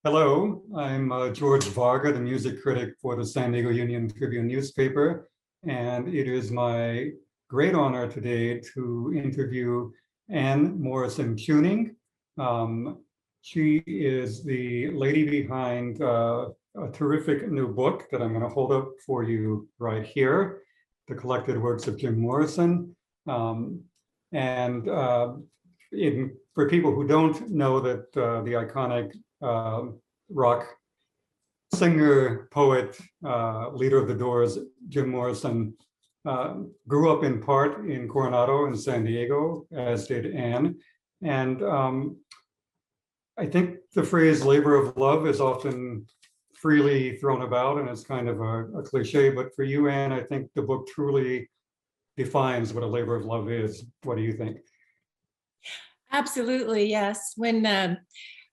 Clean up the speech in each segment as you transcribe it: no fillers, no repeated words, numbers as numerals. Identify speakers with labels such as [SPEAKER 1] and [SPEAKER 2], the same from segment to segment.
[SPEAKER 1] Hello, I'm George Varga, the music critic for the San Diego Union Tribune newspaper, and it is my great honor today to interview Anne Morrison Kuning. She is the lady behind a terrific new book that I'm going to hold up for you right here, The Collected Works of Jim Morrison. For people who don't know that the iconic rock singer, poet, leader of the Doors, Jim Morrison, grew up in part in Coronado in San Diego, as did Anne. And I think the phrase labor of love is often freely thrown about, and it's kind of a cliche, but for you, Anne, I think the book truly defines what a labor of love is. What do you think?
[SPEAKER 2] Absolutely, yes.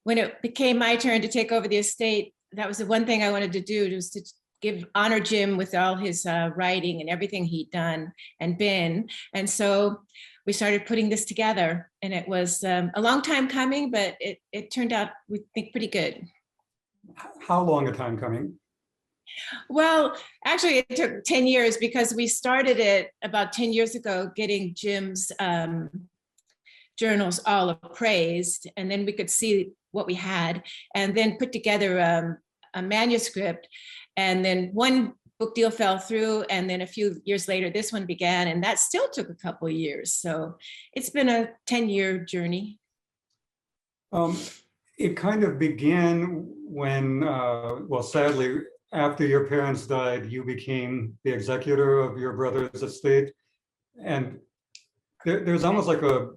[SPEAKER 2] When it became my turn to take over the estate, that was the one thing I wanted to do, was to honor Jim with all his writing and everything he'd done and been. And so we started putting this together, and it was a long time coming, but it turned out, we think, pretty good.
[SPEAKER 1] How long a time coming?
[SPEAKER 2] Well, actually, it took 10 years because we started it about 10 years ago, getting Jim's journals all appraised, and then we could see what we had, and then put together a manuscript. And then one book deal fell through, and then a few years later this one began, and that still took a couple of years. So it's been a 10-year journey.
[SPEAKER 1] It kind of began when, well, sadly, after your parents died, you became the executor of your brother's estate. And there's almost like a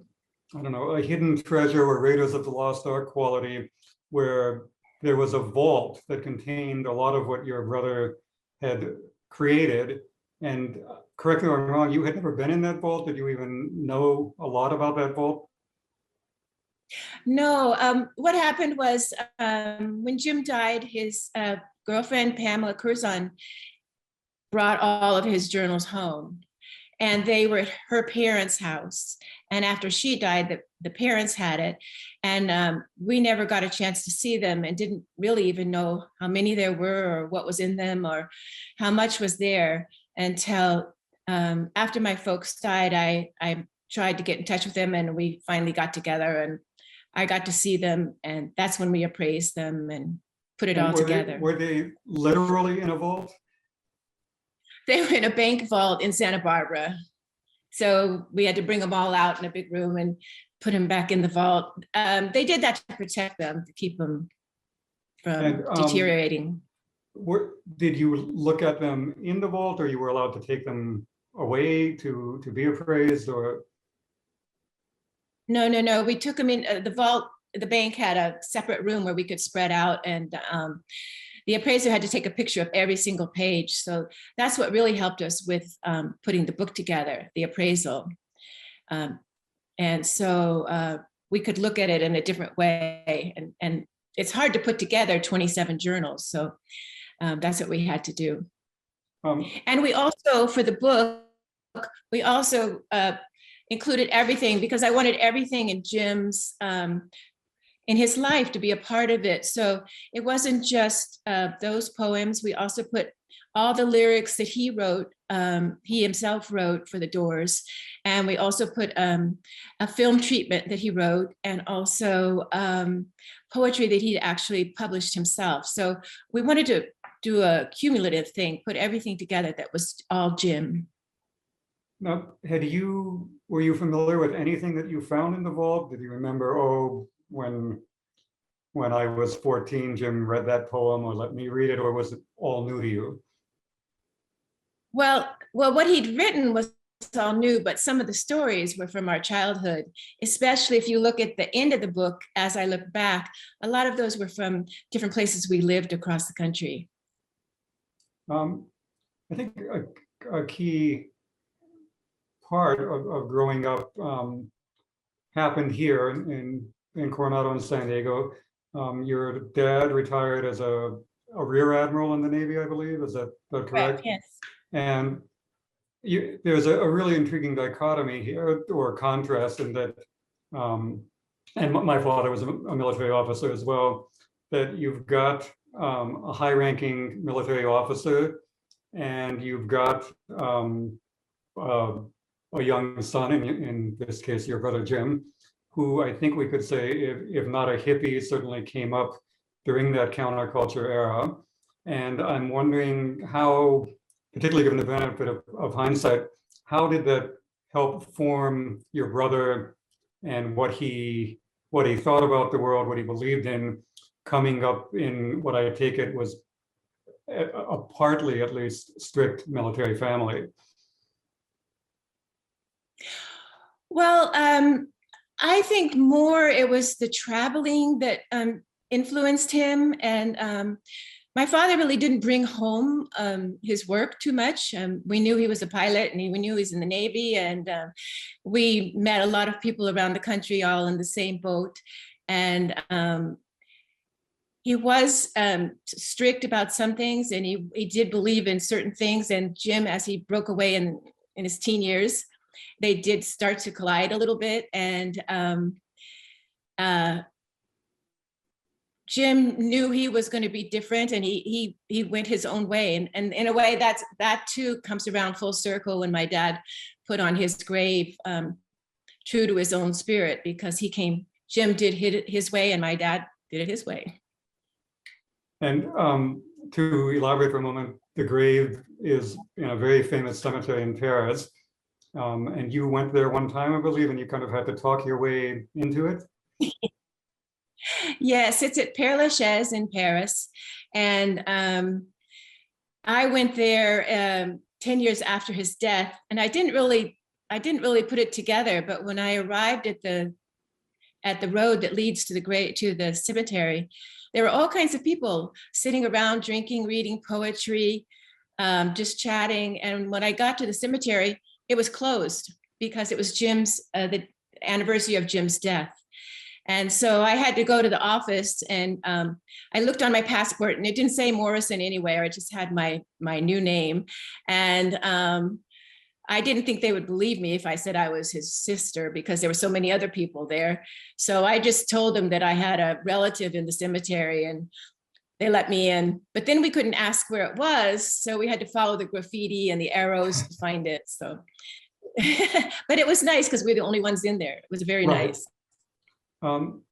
[SPEAKER 1] hidden treasure or Raiders of the Lost Ark quality, where there was a vault that contained a lot of what your brother had created. And correct me if I'm wrong, you had never been in that vault. Did you even know a lot about that vault?
[SPEAKER 2] No, what happened was when Jim died, his girlfriend, Pamela Curzon, brought all of his journals home, and they were at her parents' house. And after she died, the parents had it, and we never got a chance to see them, and didn't really even know how many there were or what was in them or how much was there until after my folks died. I tried to get in touch with them, and we finally got together, and I got to see them, and that's when we appraised them and put it all together.
[SPEAKER 1] Were they literally in a vault?
[SPEAKER 2] They were in a bank vault in Santa Barbara. So we had to bring them all out in a big room and put them back in the vault. They did that to protect them, to keep them from deteriorating.
[SPEAKER 1] Did you look at them in the vault, or you were allowed to take them away to be appraised? Or
[SPEAKER 2] No. We took them in the vault. The bank had a separate room where we could spread out, and the appraiser had to take a picture of every single page. So that's what really helped us with putting the book together, the appraisal. And so we could look at it in a different way. And it's hard to put together 27 journals. So that's what we had to do. And we also, for the book, we also included everything, because I wanted everything in Jim's in his life to be a part of it. So it wasn't just those poems. We also put all the lyrics that he wrote, he himself wrote for the Doors. And we also put a film treatment that he wrote, and also poetry that he actually published himself. So we wanted to do a cumulative thing, put everything together that was all Jim.
[SPEAKER 1] Now, were you familiar with anything that you found in the vault? Did you remember, when I was 14, Jim read that poem, or let me read it, or was it all new to you?
[SPEAKER 2] Well, what he'd written was all new, but some of the stories were from our childhood, especially if you look at the end of the book. As I look back, a lot of those were from different places we lived across the country.
[SPEAKER 1] I think a key part of growing up happened here in Coronado and San Diego. Your dad retired as a rear admiral in the Navy, I believe. Is that correct?
[SPEAKER 2] Yes.
[SPEAKER 1] And there's a really intriguing dichotomy here, or contrast, in that, and my father was a military officer as well. that you've got a high-ranking military officer, and you've got a young son, in this case, your brother Jim, who I think we could say, if not a hippie, certainly came up during that counterculture era. And I'm wondering how, particularly given the benefit of hindsight, how did that help form your brother and what he thought about the world, what he believed in, coming up in what I take it was a partly, at least, strict military family?
[SPEAKER 2] Well, I think more it was the traveling that influenced him. And my father really didn't bring home his work too much. We knew he was a pilot, and we knew he was in the Navy, and we met a lot of people around the country all in the same boat. And he was strict about some things, and he did believe in certain things. And Jim, as he broke away in his teen years, they did start to collide a little bit. And Jim knew he was going to be different, and he went his own way. And in a way, that too comes around full circle when my dad put on his grave, true to his own spirit, because Jim did it his way, and my dad did it his way.
[SPEAKER 1] And to elaborate for a moment, the grave is in a very famous cemetery in Paris. And you went there one time, I believe, and you kind of had to talk your way into it.
[SPEAKER 2] Yes, it's at Père Lachaise in Paris. And I went there 10 years after his death, and I didn't really put it together. But when I arrived at the road that leads to the cemetery, there were all kinds of people sitting around, drinking, reading poetry, just chatting. And when I got to the cemetery, it was closed because it was the anniversary of Jim's death. And so I had to go to the office, and I looked on my passport, and it didn't say Morrison anywhere. It just had my new name. And I didn't think they would believe me if I said I was his sister, because there were so many other people there. So I just told them that I had a relative in the cemetery, and they let me in. But then we couldn't ask where it was, so we had to follow the graffiti and the arrows to find it. So, but it was nice because we were the only ones in there. It was very nice.
[SPEAKER 1] Well,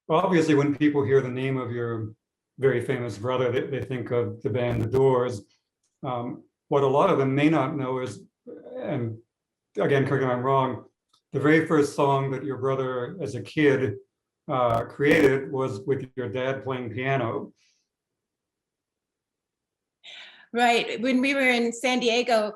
[SPEAKER 1] obviously, when people hear the name of your very famous brother, they think of the band The Doors. What a lot of them may not know is, and again, correct me if I'm wrong, the very first song that your brother as a kid created was with your dad playing piano.
[SPEAKER 2] Right. When we were in San Diego,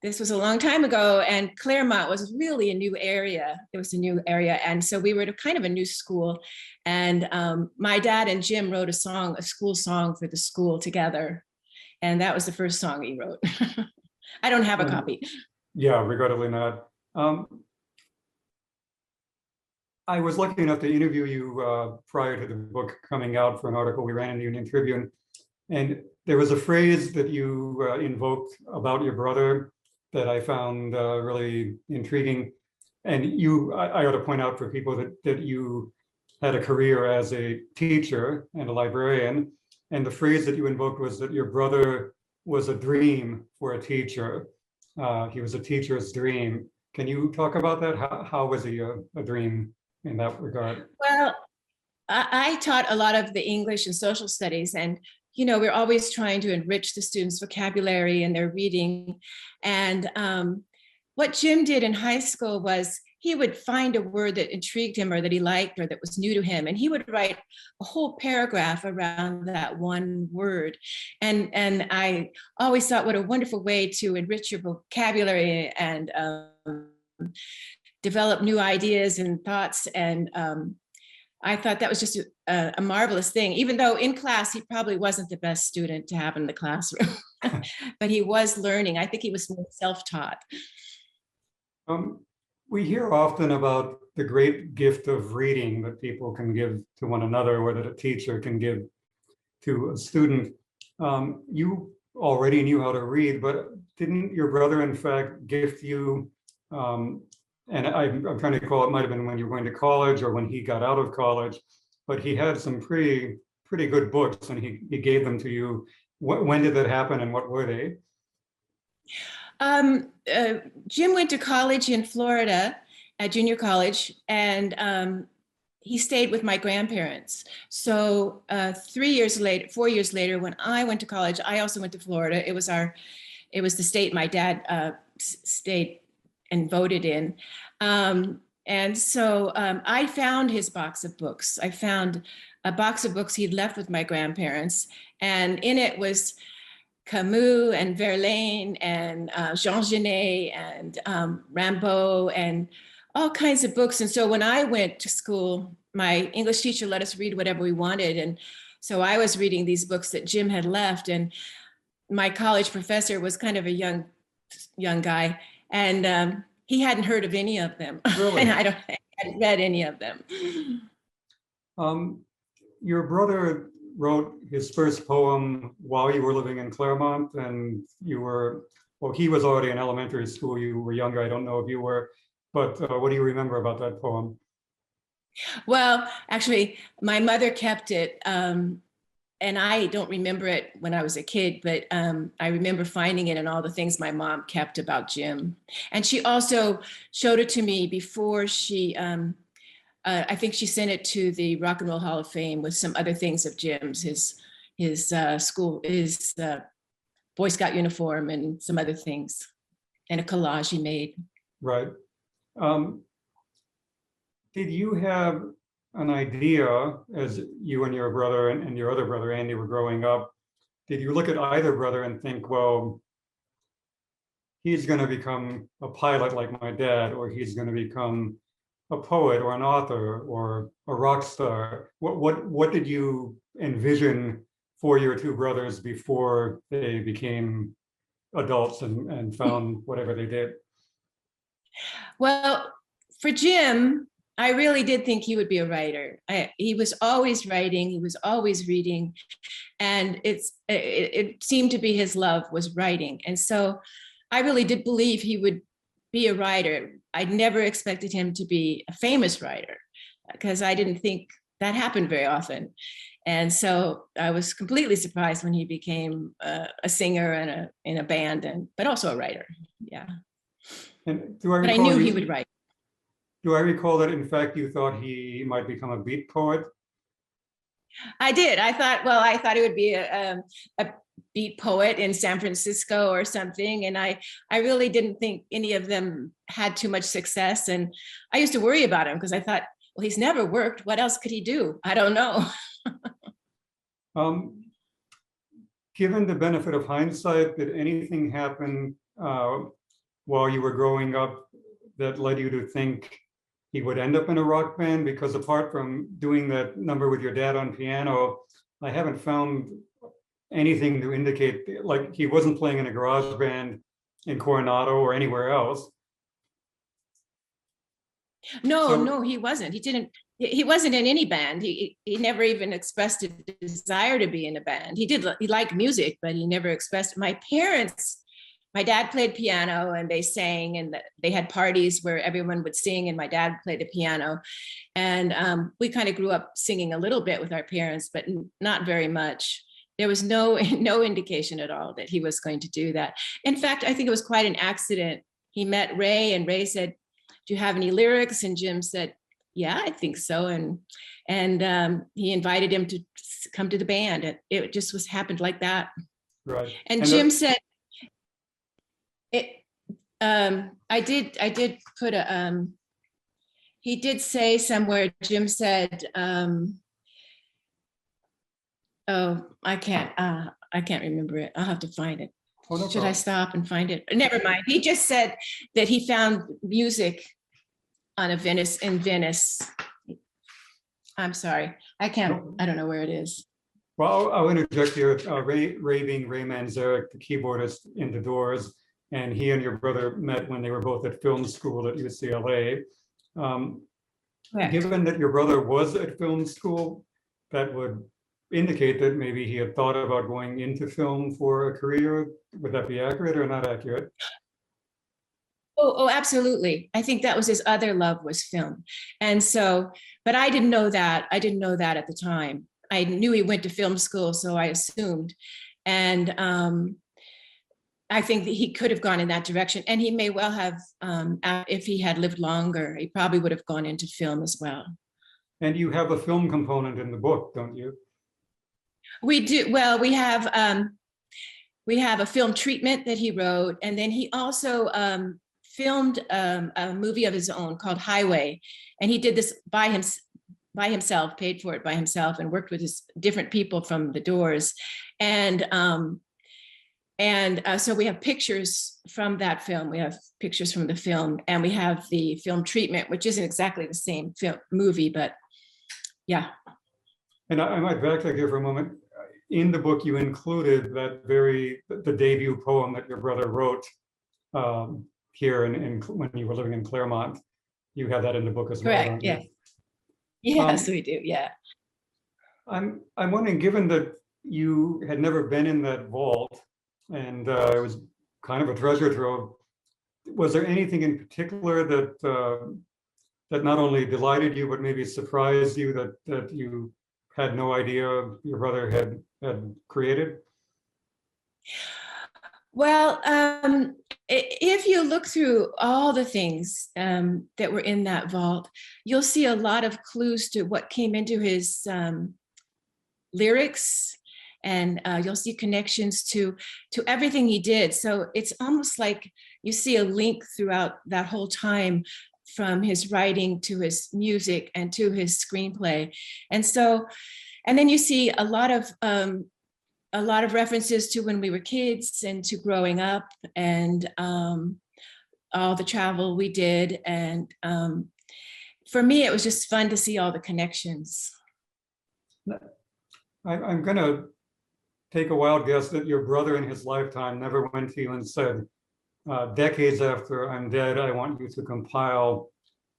[SPEAKER 2] this was a long time ago, and Claremont was really a new area. It was a new area. And so we were at kind of a new school. And my dad and Jim wrote a school song for the school together. And that was the first song he wrote. I don't have a copy.
[SPEAKER 1] Yeah, regrettably not. I was lucky enough to interview you prior to the book coming out for an article we ran in the Union Tribune. And there was a phrase that you invoked about your brother that I found really intriguing. And I ought to point out for people that you had a career as a teacher and a librarian. And the phrase that you invoked was that your brother was a dream for a teacher. He was a teacher's dream. Can you talk about that? How was he a dream in that regard?
[SPEAKER 2] Well, I taught a lot of the English and social studies, and we're always trying to enrich the students' vocabulary and their reading. And what Jim did in high school was he would find a word that intrigued him or that he liked or that was new to him, and he would write a whole paragraph around that one word. And I always thought, what a wonderful way to enrich your vocabulary and develop new ideas and thoughts. And I thought that was just a marvelous thing, even though in class, he probably wasn't the best student to have in the classroom, but he was learning. I think he was more self-taught.
[SPEAKER 1] We hear often about the great gift of reading that people can give to one another, or that a teacher can give to a student. You already knew how to read, but didn't your brother, in fact, gift you, and I'm trying to recall, it might have been when you were going to college or when he got out of college, but he had some pretty good books, and he gave them to you. When did that happen, and what were they?
[SPEAKER 2] Jim went to college in Florida, at junior college, and he stayed with my grandparents. So 4 years later, when I went to college, I also went to Florida. It was the state my dad stayed and voted in. And so I found his box of books. I found a box of books he'd left with my grandparents, and in it was Camus and Verlaine and Jean Genet and Rimbaud and all kinds of books. And so when I went to school, my English teacher let us read whatever we wanted. And so I was reading these books that Jim had left, and my college professor was kind of a young guy, and he hadn't heard of any of them.
[SPEAKER 1] Really?
[SPEAKER 2] And I hadn't read any of them.
[SPEAKER 1] Your brother wrote his first poem while you were living in Claremont, and he was already in elementary school. You were younger. I don't know if you were, but what do you remember about that poem?
[SPEAKER 2] Well, actually, my mother kept it, and I don't remember it when I was a kid, but I remember finding it in all the things my mom kept about Jim. And she also showed it to me before she, I think she sent it to the Rock and Roll Hall of Fame with some other things of Jim's, his school, his Boy Scout uniform and some other things, and a collage he made.
[SPEAKER 1] Right. Did you have an idea, as you and your brother and your other brother Andy were growing up, did you look at either brother and think, well, he's going to become a pilot like my dad, or he's going to become a poet or an author or a rock star? What did you envision for your two brothers before they became adults and found whatever they did?
[SPEAKER 2] Well, for Jim, I really did think he would be a writer. He was always writing, he was always reading, and it seemed to be his love was writing. And so I really did believe he would be a writer. I never expected him to be a famous writer, because I didn't think that happened very often. And so I was completely surprised when he became a singer and in a band, but also a writer. Yeah.
[SPEAKER 1] And
[SPEAKER 2] but I knew he would write.
[SPEAKER 1] Do I recall that, in fact, you thought he might become a beat poet?
[SPEAKER 2] I did. I thought he would be a beat poet in San Francisco or something. And I really didn't think any of them had too much success. And I used to worry about him because I thought, well, he's never worked. What else could he do? I don't know.
[SPEAKER 1] Given the benefit of hindsight, did anything happen while you were growing up that led you to think he would end up in a rock band? Because apart from doing that number with your dad on piano, I haven't found anything to indicate, like, he wasn't playing in a garage band in Coronado or anywhere else.
[SPEAKER 2] No, he wasn't. He wasn't in any band. He never even expressed a desire to be in a band. He liked music, but he never expressed. My dad played piano, and they sang, and they had parties where everyone would sing, and my dad played the piano. And we kind of grew up singing a little bit with our parents, but not very much. There was no indication at all that he was going to do that. In fact, I think it was quite an accident. He met Ray, and Ray said, "Do you have any lyrics?" And Jim said, "Yeah, I think so." And he invited him to come to the band, and it just happened like that.
[SPEAKER 1] Right.
[SPEAKER 2] And Jim said, I did put he did say somewhere, Jim said, oh, I can't remember it. I'll have to find it.
[SPEAKER 1] Oh, no
[SPEAKER 2] Should
[SPEAKER 1] problem.
[SPEAKER 2] I stop and find it? Never mind. He just said that he found music in Venice. I'm sorry. I don't know where it is.
[SPEAKER 1] Well, I'll interject here. Ray being Ray Manzarek, the keyboardist in The Doors, and he and your brother met when they were both at film school at UCLA. Given that your brother was at film school, that would indicate that maybe he had thought about going into film for a career. Would that be accurate or not accurate?
[SPEAKER 2] Oh, absolutely. I think that was his other love, was film. And so, but I didn't know that. I didn't know that at the time. I knew he went to film school, so I assumed. And I think that he could have gone in that direction, and he may well have, if he had lived longer, he probably would have gone into film as well.
[SPEAKER 1] And you have a film component in the book, don't you?
[SPEAKER 2] We do. Well, we have a film treatment that he wrote, and then he also filmed a movie of his own called Highway, and he did this by himself, paid for it by himself, and worked with his different people from the Doors, and so we have pictures from that film. We have pictures from the film, and we have the film treatment, which isn't exactly the same movie, but yeah.
[SPEAKER 1] And I might backtrack here for a moment. In the book, you included the debut poem that your brother wrote here when you were living in Claremont. You have that in the book as well.
[SPEAKER 2] Correct. Yeah. Yes, we do. Yeah.
[SPEAKER 1] I'm wondering, given that you had never been in that vault, and it was kind of a treasure trove, was there anything in particular that not only delighted you, but maybe surprised you that you had no idea your brother had created?
[SPEAKER 2] Well, if you look through all the things that were in that vault, you'll see a lot of clues to what came into his lyrics, and you'll see connections to everything he did. So it's almost like you see a link throughout that whole time, from his writing to his music and to his screenplay. And then you see a lot of references to when we were kids and to growing up, and all the travel we did. And for me, it was just fun to see all the connections.
[SPEAKER 1] I'm going to take a wild guess that your brother in his lifetime never went to you and said, decades after I'm dead, I want you to compile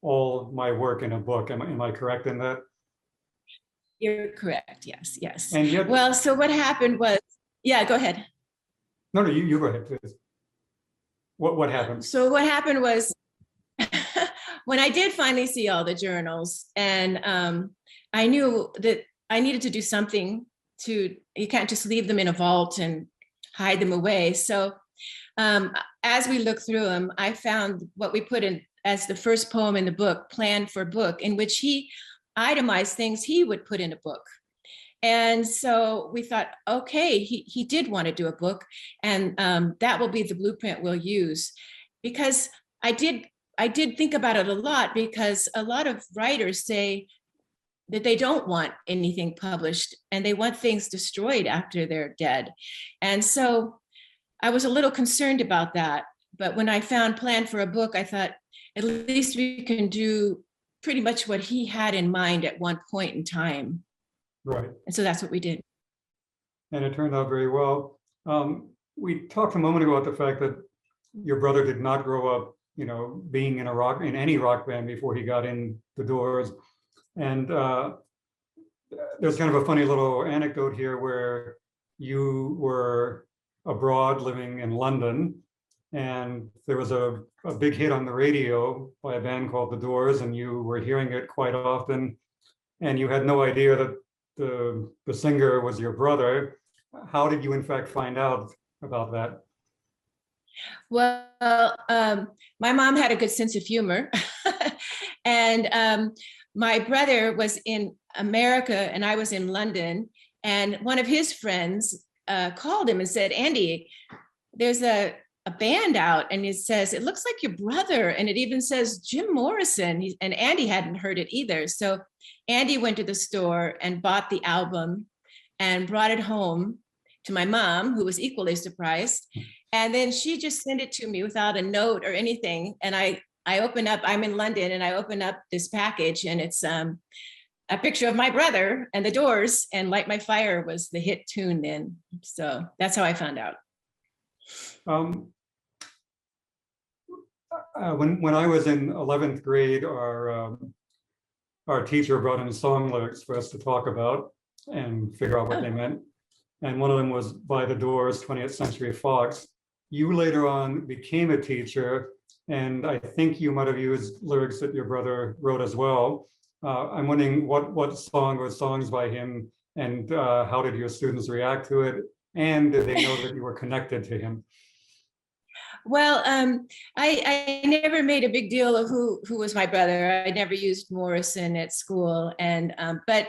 [SPEAKER 1] all my work in a book. Am I correct in that?
[SPEAKER 2] You're correct. Yes, yes.
[SPEAKER 1] And yet,
[SPEAKER 2] well, so what happened was, yeah, go ahead.
[SPEAKER 1] No, you go ahead, please. What happened?
[SPEAKER 2] So what happened was, when I did finally see all the journals, and I knew that I needed to do something you can't just leave them in a vault and hide them away. So as we looked through them, I found what we put in as the first poem in the book, Plan for Book, in which he itemized things he would put in a book. And so we thought, okay, he did want to do a book, and that will be the blueprint we'll use. Because I did think about it a lot, because a lot of writers say that they don't want anything published and they want things destroyed after they're dead. And so I was a little concerned about that. But when I found Plan for a Book, I thought, at least we can do pretty much what he had in mind at one point in time.
[SPEAKER 1] Right.
[SPEAKER 2] And so that's what we did.
[SPEAKER 1] And it turned out very well. We talked a moment ago about the fact that your brother did not grow up, being in any rock band before he got in the Doors. And there's kind of a funny little anecdote here where you were abroad living in London, and there was a big hit on the radio by a band called The Doors, and you were hearing it quite often, and you had no idea that the singer was your brother. How did you in fact find out about that?
[SPEAKER 2] Well, my mom had a good sense of humor. And my brother was in America and I was in London, and one of his friends called him and said, Andy, there's a band out, and it says, it looks like your brother, and it even says Jim Morrison. And Andy hadn't heard it either. So Andy went to the store and bought the album and brought it home to my mom, who was equally surprised. And then she just sent it to me without a note or anything. And I open up, I'm in London, and I open up this package, and it's a picture of my brother and the Doors, and Light My Fire was the hit tune then. So that's how I found out.
[SPEAKER 1] When I was in 11th grade, our teacher brought in song lyrics for us to talk about and figure out what they meant. And one of them was by the Doors, 20th Century Fox. You later on became a teacher, and I think you might have used lyrics that your brother wrote as well. I'm wondering what song or songs by him, and how did your students react to it? And did they know that you were connected to him?
[SPEAKER 2] Well, I never made a big deal of who was my brother. I never used Morrison at school, and but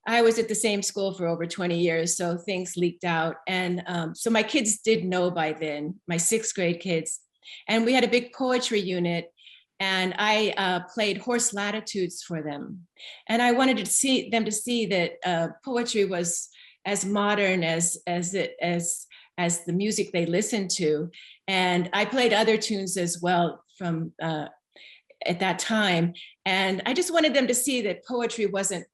[SPEAKER 2] I was at the same school for over 20 years, so things leaked out. And so my kids did know by then, my sixth grade kids. And we had a big poetry unit, and I played Horse Latitudes for them. And I wanted to see them to see that poetry was as modern as the music they listened to. And I played other tunes as well from at that time. And I just wanted them to see that poetry wasn't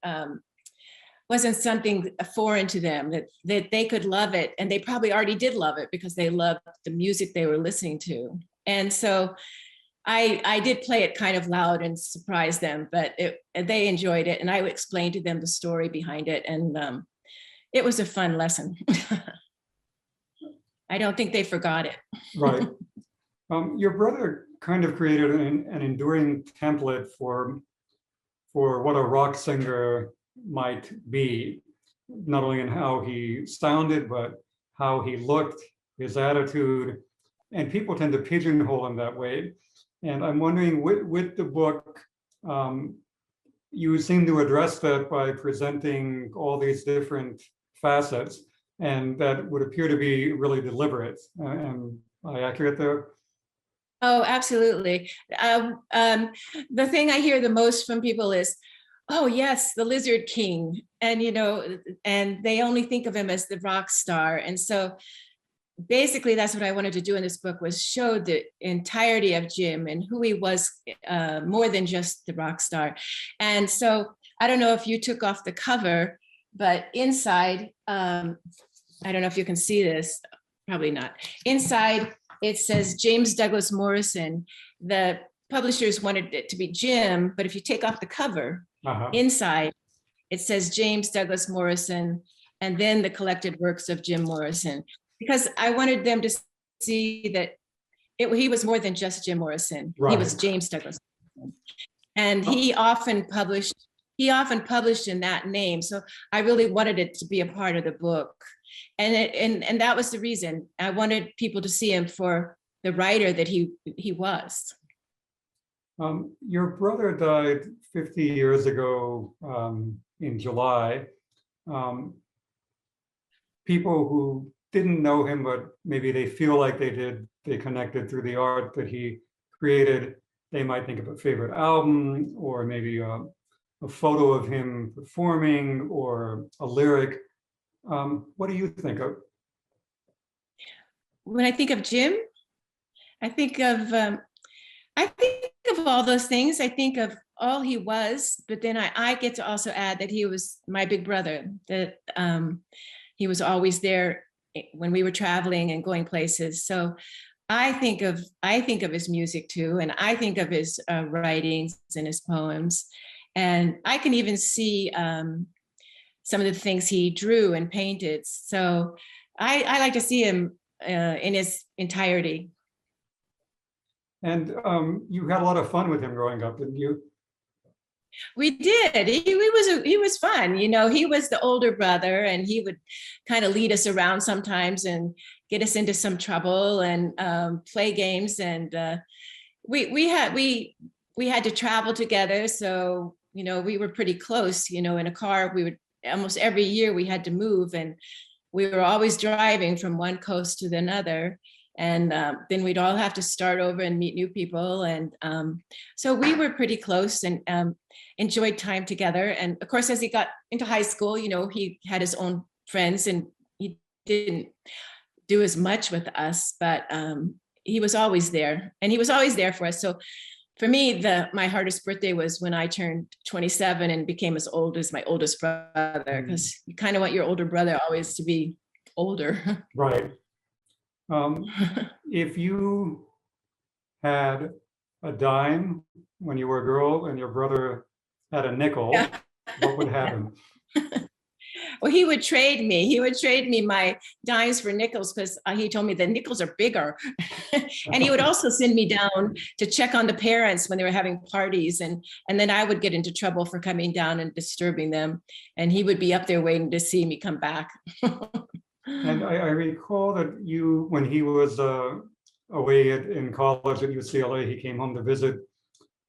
[SPEAKER 2] something foreign to them, that they could love it. And they probably already did love it because they loved the music they were listening to. And so I did play it kind of loud and surprise them, but they enjoyed it. And I would explain to them the story behind it. And it was a fun lesson. I don't think they forgot it.
[SPEAKER 1] Right. Your brother kind of created an enduring template for what a rock singer might be, not only in how he sounded, but how he looked, his attitude, and people tend to pigeonhole him that way. And I'm wondering, with the book, you seem to address that by presenting all these different facets, and that would appear to be really deliberate. Am I accurate there?
[SPEAKER 2] Oh, absolutely. The thing I hear the most from people is, oh yes, the Lizard King. And, and they only think of him as the rock star. And so basically that's what I wanted to do in this book, was show the entirety of Jim and who he was, more than just the rock star. And so I don't know if you took off the cover, but inside, I don't know if you can see this, probably not. Inside, it says James Douglas Morrison. The publishers wanted it to be Jim, but if you take off the cover, inside, it says James Douglas Morrison, and then the collected works of Jim Morrison, because I wanted them to see that he was more than just Jim Morrison. Right. He was James Douglas Morrison. And he often published in that name. So I really wanted it to be a part of the book. And that was the reason. I wanted people to see him for the writer that he was.
[SPEAKER 1] Your brother died 50 years ago in July. People who didn't know him, but maybe they feel like they connected through the art that he created. They might think of a favorite album, or maybe a photo of him performing, or a lyric. What do you think of?
[SPEAKER 2] When I think of Jim, I think of all those things. I think of all he was, but then I get to also add that he was my big brother, that he was always there when we were traveling and going places. So I think of his music too, and I think of his writings and his poems, and I can even see some of the things he drew and painted. So I like to see him in his entirety. And
[SPEAKER 1] you had a lot of fun with him growing up, didn't you?
[SPEAKER 2] We did. He was fun. He was the older brother, and he would kind of lead us around sometimes and get us into some trouble and play games. And we had to travel together, so we were pretty close. In a car, we would almost every year we had to move, and we were always driving from one coast to another. And then we'd all have to start over and meet new people. And so we were pretty close and enjoyed time together. And of course, as he got into high school, he had his own friends, and he didn't do as much with us, but he was always there, and he was always there for us. So for me, my hardest birthday was when I turned 27 and became as old as my oldest brother, because you kind of want your older brother always to be older.
[SPEAKER 1] Right. If you had a dime when you were a girl and your brother had a nickel, what would happen?
[SPEAKER 2] Well, he would trade me. He would trade me my dimes for nickels because he told me the nickels are bigger. And he would also send me down to check on the parents when they were having parties. And then I would get into trouble for coming down and disturbing them. And he would be up there waiting to see me come back.
[SPEAKER 1] And I recall that you, when he was away in college at UCLA, he came home to visit,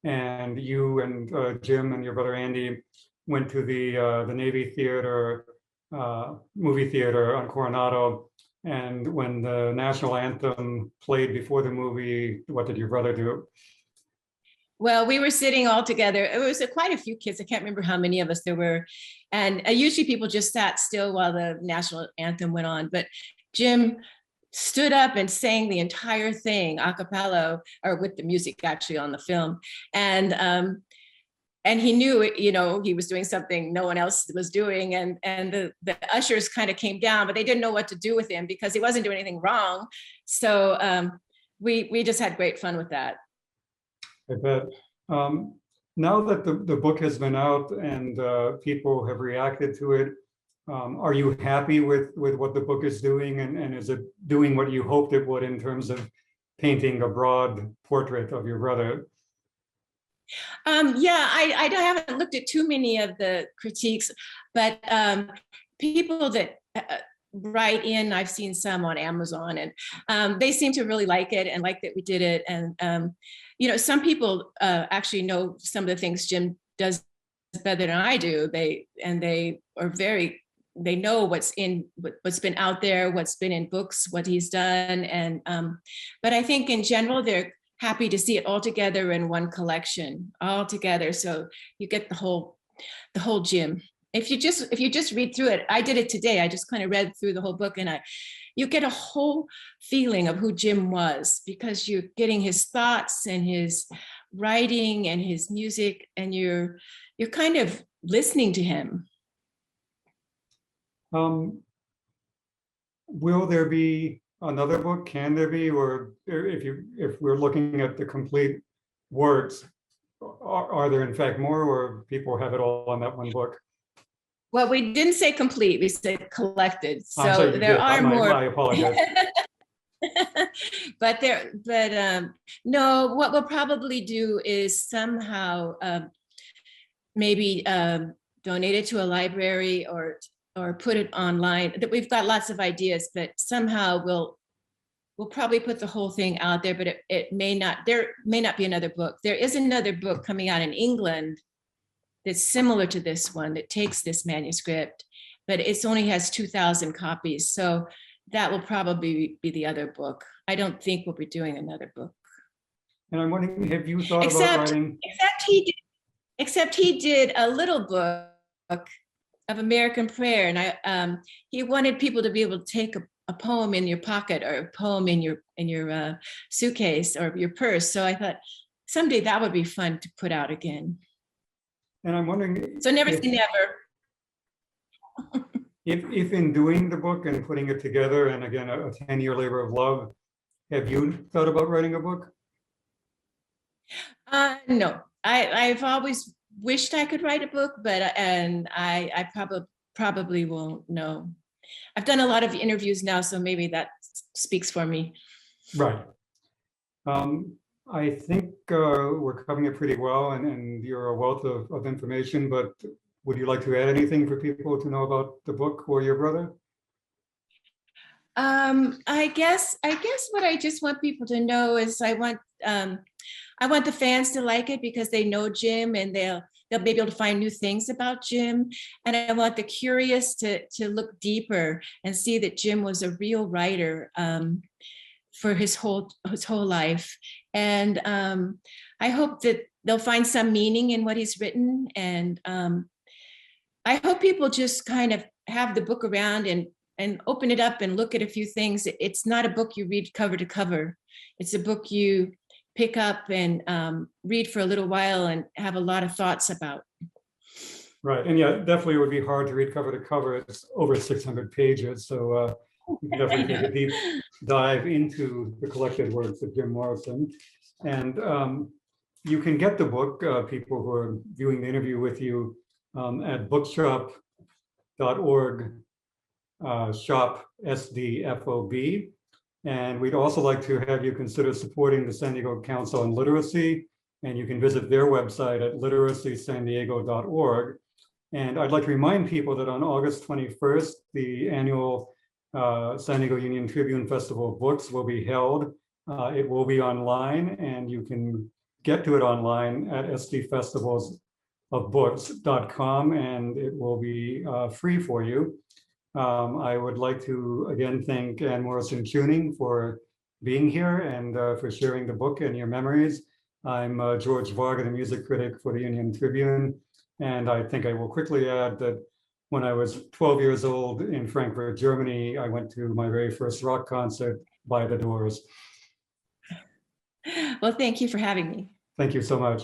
[SPEAKER 1] and you and Jim and your brother Andy went to the Navy Theater, movie theater on Coronado. And when the national anthem played before the movie, what did your brother do?
[SPEAKER 2] Well, we were sitting all together. It was quite a few kids. I can't remember how many of us there were. And usually people just sat still while the national anthem went on. But Jim stood up and sang the entire thing a cappella, or with the music actually on the film. And he knew, you know, he was doing something no one else was doing. And the ushers kind of came down, but they didn't know what to do with him because he wasn't doing anything wrong. So we just had great fun with that.
[SPEAKER 1] I bet. Now that the book has been out and people have reacted to it, are you happy with what the book is doing? And is it doing what you hoped it would in terms of painting a broad portrait of your brother?
[SPEAKER 2] Yeah, I haven't looked at too many of the critiques, but people that write in, I've seen some on Amazon, and they seem to really like it and like that we did it. And you know, some people actually know some of the things Jim does better than I do. They know what's been out there, what's been in books, what he's done. And but I think in general, they're happy to see it all together in one collection, all together. So you get the whole Jim. If you just read through it, I did it today. I just kind of read through the whole book, and you get a whole feeling of who Jim was, because you're getting his thoughts and his writing and his music, and you're kind of listening to him.
[SPEAKER 1] Will there be another book? Can there be? Or if we're looking at the complete works, are there in fact more, or people have it all on that one book?
[SPEAKER 2] Well, we didn't say complete, we said collected. So there are more.
[SPEAKER 1] I apologize.
[SPEAKER 2] but no, what we'll probably do is somehow maybe donate it to a library or put it online. That we've got lots of ideas, but somehow we'll probably put the whole thing out there, but it may not, there may not be another book. There is another book coming out in England that's similar to this one, that takes this manuscript, but it only has 2,000 copies. So that will probably be the other book. I don't think we'll be doing another book.
[SPEAKER 1] And I'm wondering, have you thought about writing?
[SPEAKER 2] Except he did a little book of American prayer, and he wanted people to be able to take a poem in your pocket or a poem in your suitcase or your purse. So I thought someday that would be fun to put out again.
[SPEAKER 1] And I'm wondering,
[SPEAKER 2] so never say never.
[SPEAKER 1] if in doing the book and putting it together, and again, a 10-year labor of love, have you thought about writing a book?
[SPEAKER 2] No, I've always wished I could write a book, but I probably won't. No, I've done a lot of interviews now, so maybe that speaks for me.
[SPEAKER 1] Right. I think we're covering it pretty well, and you're a wealth of information, but would you like to add anything for people to know about the book or your brother?
[SPEAKER 2] I guess what I just want people to know is I want the fans to like it because they know Jim, and they'll be able to find new things about Jim. And I want the curious to look deeper and see that Jim was a real writer for his whole life. And I hope that they'll find some meaning in what he's written. And I hope people just kind of have the book around and open it up and look at a few things. It's not a book you read cover to cover. It's a book you pick up and read for a little while and have a lot of thoughts about.
[SPEAKER 1] Right, and yeah, definitely it would be hard to read cover to cover. It's over 600 pages, so you can definitely take a deep dive into the collected works of Jim Morrison. And you can get the book, people who are viewing the interview with you, at bookshop shop SDFOB. And we'd also like to have you consider supporting the San Diego Council on Literacy. And you can visit their website at literacysandiego.org. And I'd like to remind people that on August 21st, the annual San Diego Union Tribune Festival of Books will be held. It will be online, and you can get to it online at sdfestivalsofbooks.com, and it will be free for you. I would like to again thank Ann Morrison Tuning for being here and for sharing the book and your memories. I'm George Varga, the music critic for the Union Tribune, and I think I will quickly add that when I was 12 years old in Frankfurt, Germany, I went to my very first rock concert by The Doors.
[SPEAKER 2] Well, thank you for having me.
[SPEAKER 1] Thank you so much.